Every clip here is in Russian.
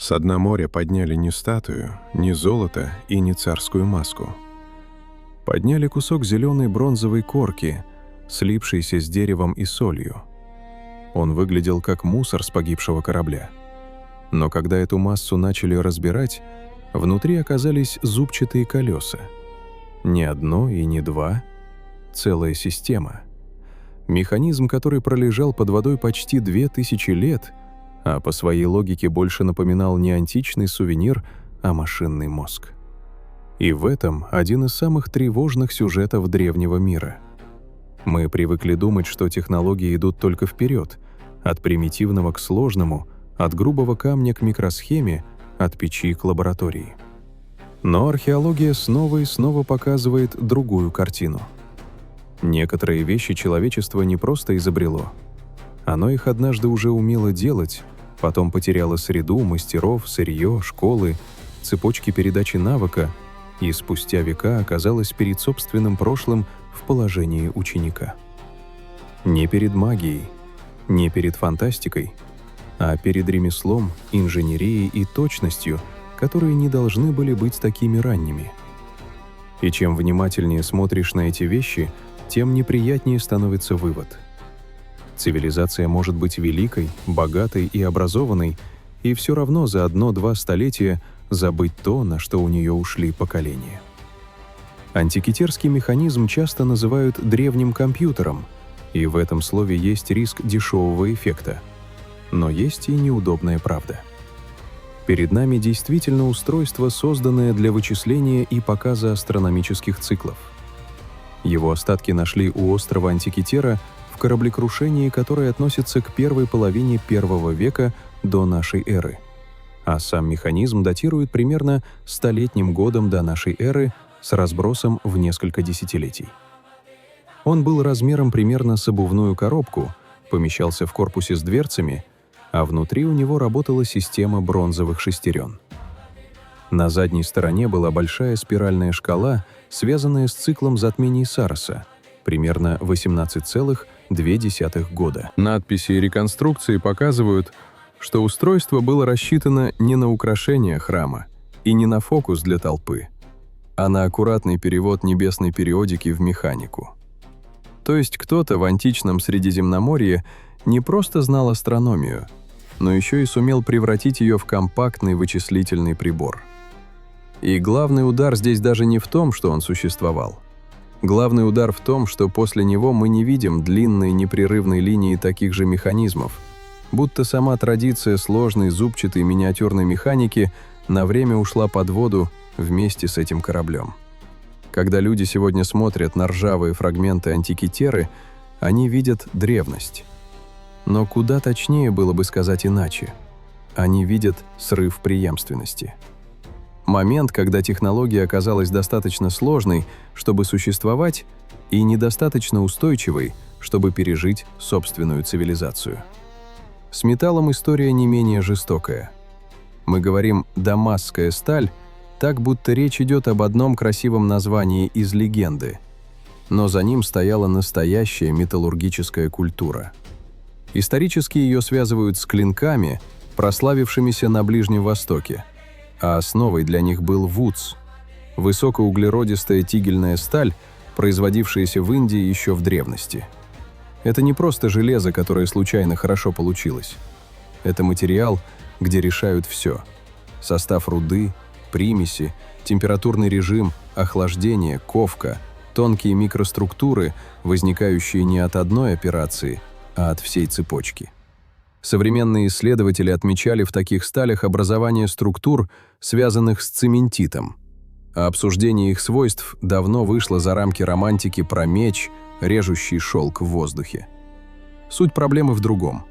С дна моря подняли не статую, не золото и не царскую маску. Подняли кусок зеленой бронзовой корки, слипшийся с деревом и солью. Он выглядел как мусор с погибшего корабля. Но когда эту массу начали разбирать, внутри оказались зубчатые колеса. Не одно и не два, целая система. Механизм, который пролежал под водой почти 2000 лет, а по своей логике больше напоминал не античный сувенир, а машинный мозг. И в этом один из самых тревожных сюжетов древнего мира. Мы привыкли думать, что технологии идут только вперед, от примитивного к сложному, от грубого камня к микросхеме, от печи к лаборатории. Но археология снова и снова показывает другую картину. Некоторые вещи человечество не просто изобрело. Оно их однажды уже умело делать, потом потеряло среду, мастеров, сырье, школы, цепочки передачи навыка, и спустя века оказалось перед собственным прошлым в положении ученика. Не перед магией, не перед фантастикой, а перед ремеслом, инженерией и точностью, которые не должны были быть такими ранними. И чем внимательнее смотришь на эти вещи, тем неприятнее становится вывод. Цивилизация может быть великой, богатой и образованной, и все равно за 1-2 столетия забыть то, на что у нее ушли поколения. Антикитерский механизм часто называют древним компьютером, и в этом слове есть риск дешевого эффекта. Но есть и неудобная правда. Перед нами действительно устройство, созданное для вычисления и показа астрономических циклов. Его остатки нашли у острова Антикитера в кораблекрушении, которое относится к первой половине I века до нашей эры. А сам механизм датирует примерно 100-летним годом до нашей эры с разбросом в несколько десятилетий. Он был размером примерно с обувную коробку, помещался в корпусе с дверцами, а внутри у него работала система бронзовых шестерен. На задней стороне была большая спиральная шкала, связанная с циклом затмений Сароса, примерно 18,2 года. Надписи и реконструкции показывают, что устройство было рассчитано не на украшение храма и не на фокус для толпы, а на аккуратный перевод небесной периодики в механику. То есть кто-то в античном Средиземноморье не просто знал астрономию, но еще и сумел превратить ее в компактный вычислительный прибор. И главный удар здесь даже не в том, что он существовал. Главный удар в том, что после него мы не видим длинной непрерывной линии таких же механизмов, будто сама традиция сложной зубчатой миниатюрной механики на время ушла под воду вместе с этим кораблем. Когда люди сегодня смотрят на ржавые фрагменты Антикитеры, они видят древность. Но куда точнее было бы сказать иначе. Они видят срыв преемственности. Момент, когда технология оказалась достаточно сложной, чтобы существовать, и недостаточно устойчивой, чтобы пережить собственную цивилизацию. С металлом история не менее жестокая. Мы говорим «дамасская сталь», так будто речь идет об одном красивом названии из легенды, но за ним стояла настоящая металлургическая культура. Исторически ее связывают с клинками, прославившимися на Ближнем Востоке, а основой для них был вудс – высокоуглеродистая тигельная сталь, производившаяся в Индии еще в древности. Это не просто железо, которое случайно хорошо получилось. Это материал, где решают все – состав руды, примеси, температурный режим, охлаждение, ковка, тонкие микроструктуры, возникающие не от одной операции, а от всей цепочки. Современные исследователи отмечали в таких сталях образование структур, связанных с цементитом. А обсуждение их свойств давно вышло за рамки романтики про меч, режущий шелк в воздухе. Суть проблемы в другом.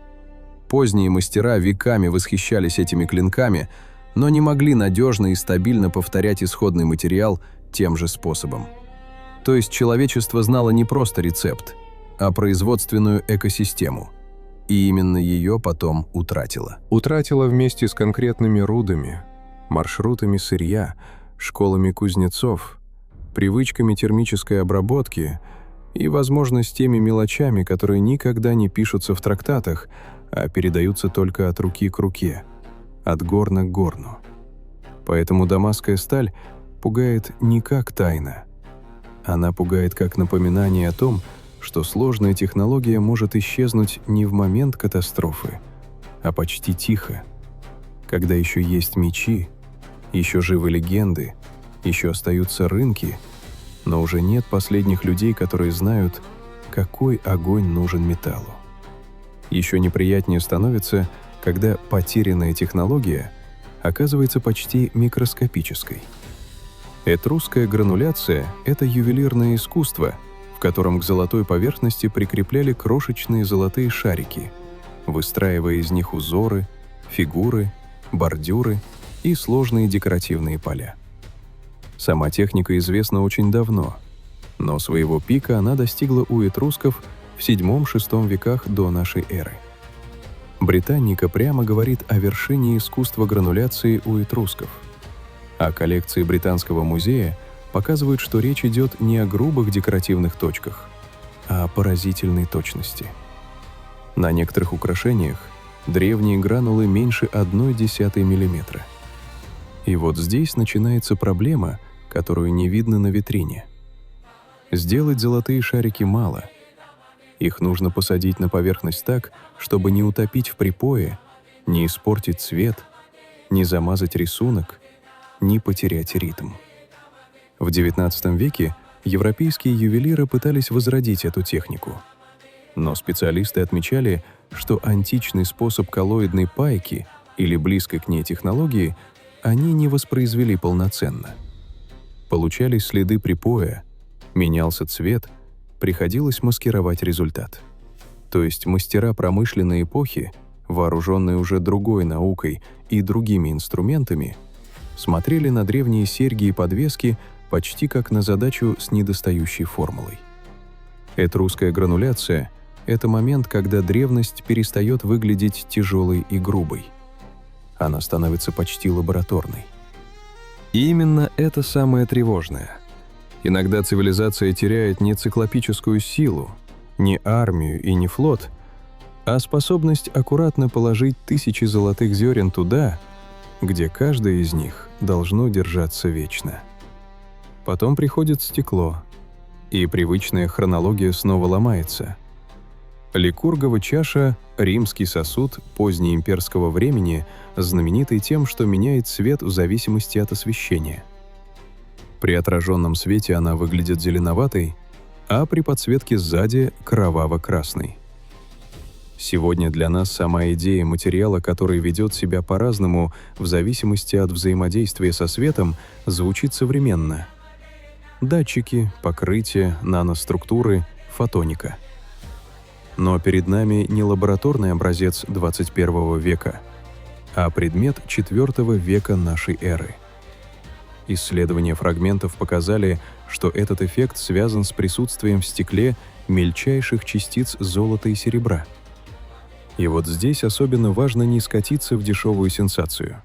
Поздние мастера веками восхищались этими клинками, но не могли надежно и стабильно повторять исходный материал тем же способом. То есть человечество знало не просто рецепт, а производственную экосистему. И именно ее потом утратило. Утратило вместе с конкретными рудами, маршрутами сырья, школами кузнецов, привычками термической обработки и, возможно, с теми мелочами, которые никогда не пишутся в трактатах, а передаются только от руки к руке. от горна к горну. Поэтому дамасская сталь пугает не как тайна. Она пугает как напоминание о том, что сложная технология может исчезнуть не в момент катастрофы, а почти тихо, когда еще есть мечи, еще живы легенды, еще остаются рынки, но уже нет последних людей, которые знают, какой огонь нужен металлу. Еще неприятнее становится, когда потерянная технология оказывается почти микроскопической. Этрусская грануляция — это ювелирное искусство, в котором к золотой поверхности прикрепляли крошечные золотые шарики, выстраивая из них узоры, фигуры, бордюры и сложные декоративные поля. Сама техника известна очень давно, но своего пика она достигла у этрусков в VII-VI веках до нашей эры. Британника прямо говорит о вершине искусства грануляции у этрусков, а коллекции Британского музея показывают, что речь идет не о грубых декоративных точках, а о поразительной точности. На некоторых украшениях древние гранулы меньше 0,1 мм. И вот здесь начинается проблема, которую не видно на витрине. Сделать золотые шарики мало. Их нужно посадить на поверхность так, чтобы не утопить в припое, не испортить цвет, не замазать рисунок, не потерять ритм. В XIX веке европейские ювелиры пытались возродить эту технику. Но специалисты отмечали, что античный способ коллоидной пайки или близкой к ней технологии они не воспроизвели полноценно. Получались следы припоя, менялся цвет, приходилось маскировать результат. То есть мастера промышленной эпохи, вооруженные уже другой наукой и другими инструментами, смотрели на древние серьги и подвески почти как на задачу с недостающей формулой. Этрусская грануляция — это момент, когда древность перестает выглядеть тяжелой и грубой. Она становится почти лабораторной. И именно это самое тревожное. Иногда цивилизация теряет не циклопическую силу, не армию и не флот, а способность аккуратно положить тысячи золотых зерен туда, где каждое из них должно держаться вечно. Потом приходит стекло, и привычная хронология снова ломается. Ликургова чаша — римский сосуд позднеимперского времени, знаменитый тем, что меняет цвет в зависимости от освещения. При отраженном свете она выглядит зеленоватой, а при подсветке сзади — кроваво-красной. Сегодня для нас сама идея материала, который ведет себя по-разному в зависимости от взаимодействия со светом, звучит современно. Датчики, покрытие, наноструктуры, фотоника. Но перед нами не лабораторный образец 21 века, а предмет IV века нашей эры. Исследования фрагментов показали, что этот эффект связан с присутствием в стекле мельчайших частиц золота и серебра. И вот здесь особенно важно не скатиться в дешевую сенсацию.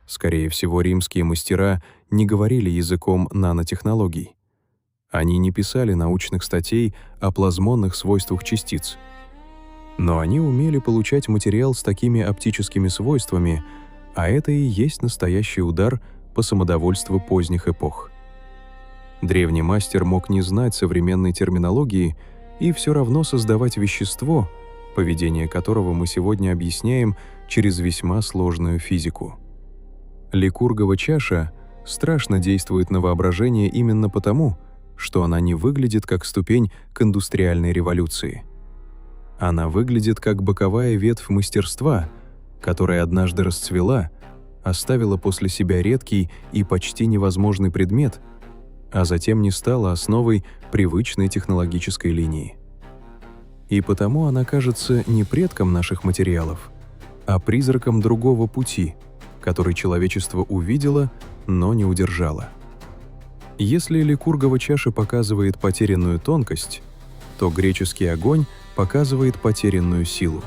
Скорее всего, римские мастера не говорили языком нанотехнологий. Они не писали научных статей о плазмонных свойствах частиц. Но они умели получать материал с такими оптическими свойствами, а это и есть настоящий удар по самодовольству поздних эпох. Древний мастер мог не знать современной терминологии и все равно создавать вещество, поведение которого мы сегодня объясняем через весьма сложную физику. Ликургова чаша страшно действует на воображение именно потому, что она не выглядит как ступень к индустриальной революции. Она выглядит как боковая ветвь мастерства, которая однажды расцвела, оставила после себя редкий и почти невозможный предмет, а затем не стала основой привычной технологической линии. И потому она кажется не предком наших материалов, а призраком другого пути, который человечество увидело, но не удержало. Если Ликургова чаша показывает потерянную тонкость, то греческий огонь показывает потерянную силу.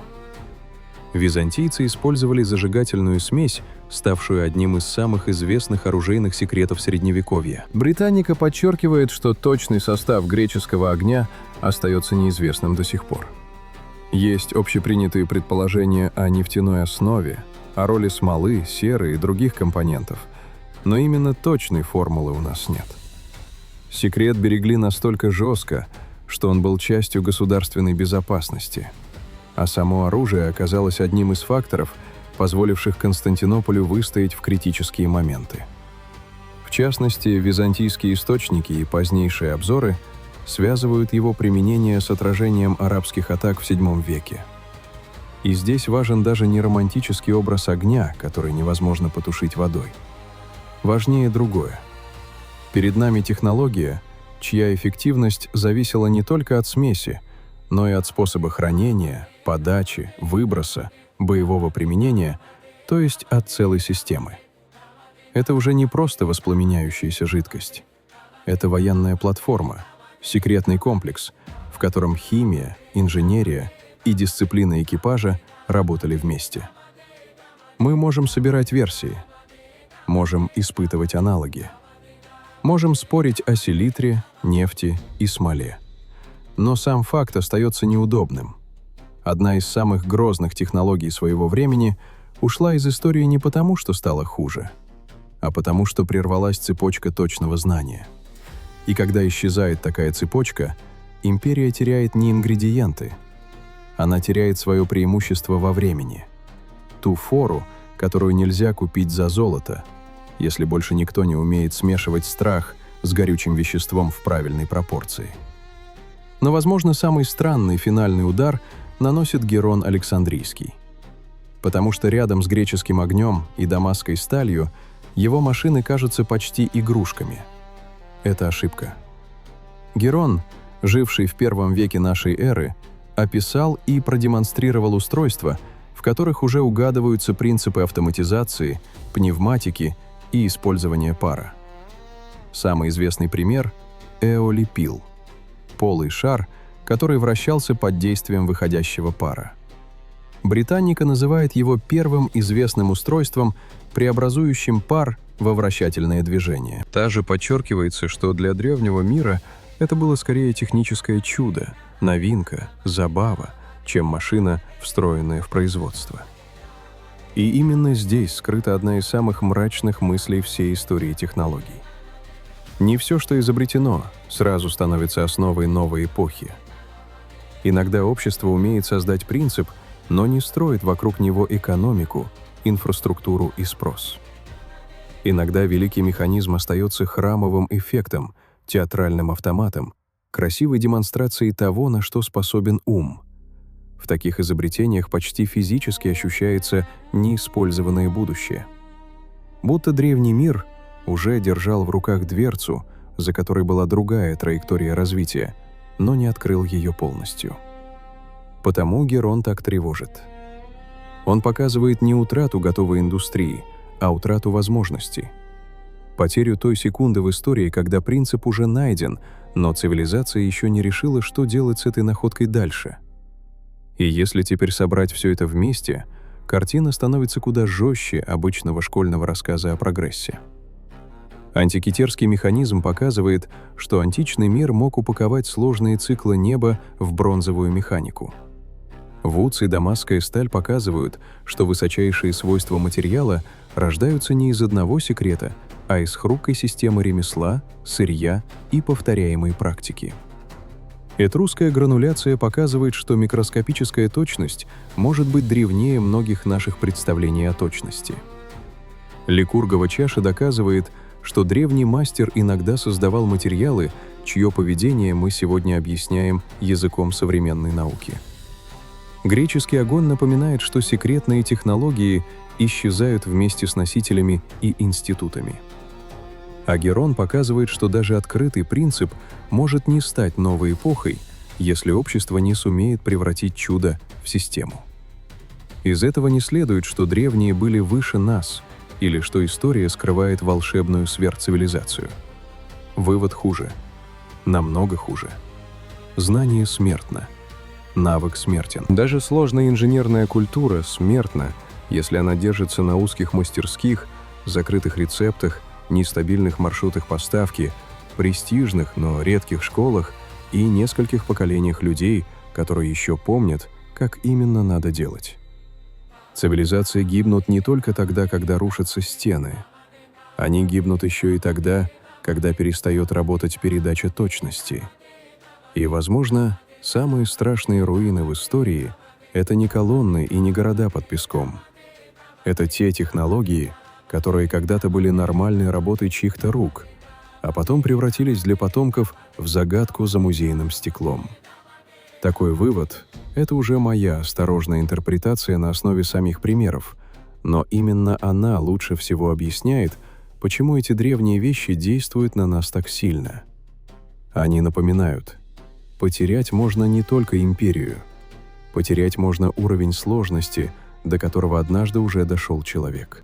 Византийцы использовали зажигательную смесь, ставшую одним из самых известных оружейных секретов Средневековья. Британика подчеркивает, что точный состав греческого огня остается неизвестным до сих пор. Есть общепринятые предположения о нефтяной основе, о роли смолы, серы и других компонентов, но именно точной формулы у нас нет. Секрет берегли настолько жестко, что он был частью государственной безопасности, а само оружие оказалось одним из факторов, позволивших Константинополю выстоять в критические моменты. В частности, византийские источники и позднейшие обзоры связывают его применение с отражением арабских атак в VII веке. И здесь важен даже не романтический образ огня, который невозможно потушить водой. Важнее другое. Перед нами технология, чья эффективность зависела не только от смеси, но и от способа хранения, подачи, выброса, боевого применения, то есть от целой системы. Это уже не просто воспламеняющаяся жидкость. Это военная платформа, секретный комплекс, в котором химия, инженерия и дисциплина экипажа работали вместе. Мы можем собирать версии, можем испытывать аналоги, можем спорить о селитре, нефти и смоле. Но сам факт остается неудобным. Одна из самых грозных технологий своего времени ушла из истории не потому, что стала хуже, а потому, что прервалась цепочка точного знания. И когда исчезает такая цепочка, империя теряет не ингредиенты, она теряет свое преимущество во времени, ту фору, которую нельзя купить за золото, если больше никто не умеет смешивать страх с горючим веществом в правильной пропорции. Но, возможно, самый странный финальный удар наносит Герон Александрийский, потому что рядом с греческим огнем и дамасской сталью его машины кажутся почти игрушками. Это ошибка. Герон, живший в I веке нашей эры, описал и продемонстрировал устройства, в которых уже угадываются принципы автоматизации, пневматики и использования пара. Самый известный пример – эолипил – полый шар, который вращался под действием выходящего пара. Британника называет его первым известным устройством, преобразующим пар во вращательное движение. Также подчеркивается, что для древнего мира это было скорее техническое чудо, новинка, забава, чем машина, встроенная в производство. И именно здесь скрыта одна из самых мрачных мыслей всей истории технологий. Не все, что изобретено, сразу становится основой новой эпохи. Иногда общество умеет создать принцип, но не строит вокруг него экономику, инфраструктуру и спрос. Иногда великий механизм остается храмовым эффектом, театральным автоматом, красивой демонстрацией того, на что способен ум. В таких изобретениях почти физически ощущается неиспользованное будущее. Будто древний мир уже держал в руках дверцу, за которой была другая траектория развития, но не открыл ее полностью. Потому Герон так тревожит. Он показывает не утрату готовой индустрии, а утрату возможностей. Потерю той секунды в истории, когда принцип уже найден, но цивилизация еще не решила, что делать с этой находкой дальше. И если теперь собрать все это вместе, картина становится куда жестче обычного школьного рассказа о прогрессе. Антикитерский механизм показывает, что античный мир мог упаковать сложные циклы неба в бронзовую механику. Вудс и дамасская сталь показывают, что высочайшие свойства материала рождаются не из одного секрета, а из хрупкой системы ремесла, сырья и повторяемой практики. Этрусская грануляция показывает, что микроскопическая точность может быть древнее многих наших представлений о точности. Ликургова чаша доказывает, что древний мастер иногда создавал материалы, чье поведение мы сегодня объясняем языком современной науки. Греческий огонь напоминает, что секретные технологии исчезают вместе с носителями и институтами. А Герон показывает, что даже открытый принцип может не стать новой эпохой, если общество не сумеет превратить чудо в систему. Из этого не следует, что древние были выше нас, или что история скрывает волшебную сверхцивилизацию. Вывод хуже. Намного хуже. Знание смертно. Навык смертен. Даже сложная инженерная культура смертна, если она держится на узких мастерских, закрытых рецептах, нестабильных маршрутах поставки, престижных, но редких школах и нескольких поколениях людей, которые еще помнят, как именно надо делать. Цивилизации гибнут не только тогда, когда рушатся стены. Они гибнут еще и тогда, когда перестает работать передача точности. И, возможно, самые страшные руины в истории — это не колонны и не города под песком. Это те технологии, которые когда-то были нормальной работой чьих-то рук, а потом превратились для потомков в загадку за музейным стеклом. Такой вывод — это уже моя осторожная интерпретация на основе самих примеров, но именно она лучше всего объясняет, почему эти древние вещи действуют на нас так сильно. Они напоминают: потерять можно не только империю, потерять можно уровень сложности, до которого однажды уже дошел человек.